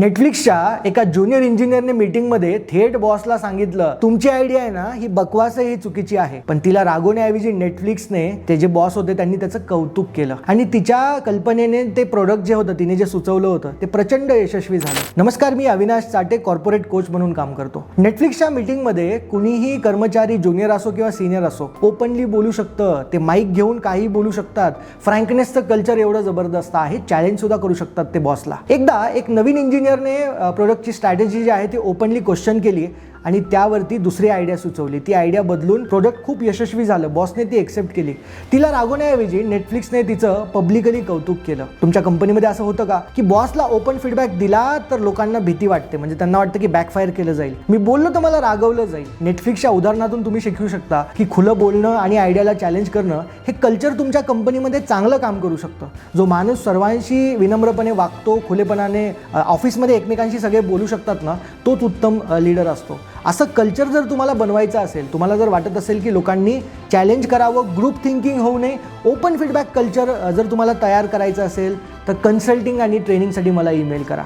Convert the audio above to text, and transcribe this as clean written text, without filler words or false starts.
नेटफ्लिक्सच्या एका ज्युनियर इंजिनियरने मीटिंगमध्ये थेट बॉसला सांगितलं, तुमची आयडिया आहे ना ही बकवास आहे, ही चुकीची आहे. पण तिला रागवण्याऐवजी नेटफ्लिक्सने ते जे बॉस होते त्यांनी त्याचं कौतुक केलं आणि तिच्या कल्पनेने ते प्रोडक्ट जे होतं, तिने जे सुचवलं होतं ते प्रचंड यशस्वी झालं. नमस्कार, मी अविनाश चाटे, कॉर्पोरेट कोच म्हणून काम करतो. नेटफ्लिक्सच्या मीटिंगमध्ये कुणीही कर्मचारी ज्युनियर असो किंवा सिनियर असो ओपनली बोलू शकतं. ते माईक घेऊन काही बोलू शकतात. फ्रँकनेसचं कल्चर एवढं जबरदस्त आहे, चॅलेंज सुद्धा करू शकतात ते बॉसला. एकदा एक नवीन इंजिनियरने प्रोडक्टची स्ट्रॅटेजी जी आहे ती ओपनली क्वेश्चन केली आणि त्यावरती दुसरी आयडिया सुचवली. ती आयडिया बदलून प्रोडक्ट खूप यशस्वी झालं. बॉसने ती एक्सेप्ट केली. तिला रागवण्याऐवजी नेटफ्लिक्सने तिचं पब्लिकली कौतुक केलं. तुमच्या कंपनीमध्ये असं होतं का की बॉसला ओपन फीडबॅक दिला तर लोकांना भीती वाटते, म्हणजे त्यांना वाटतं की बॅकफायर केलं जाईल, मी बोललो तर मला रागवलं जाईल. नेटफ्लिक्सच्या उदाहरणातून तुम्ही शिकू शकता की खुलं बोलणं आणि आयडियाला चॅलेंज करणं हे कल्चर तुमच्या कंपनीमध्ये चांगलं काम करू शकतं. जो माणूस सर्वांशी विनम्रपणे वागतो, खुलेपणाने ऑफिसमध्ये एकमेकांशी सगळे बोलू शकतात ना, तोच उत्तम लीडर असतो. असं कल्चर जर तुम्हाला बनवायचं असेल, तुम्हाला जर वाटत असेल की लोकांनी चॅलेंज करावं, ग्रुप थिंकिंग होऊ नये, ओपन फीडबॅक कल्चर जर तुम्हाला तयार करायचं असेल तर कन्सल्टिंग आणि ट्रेनिंगसाठी मला ईमेल करा.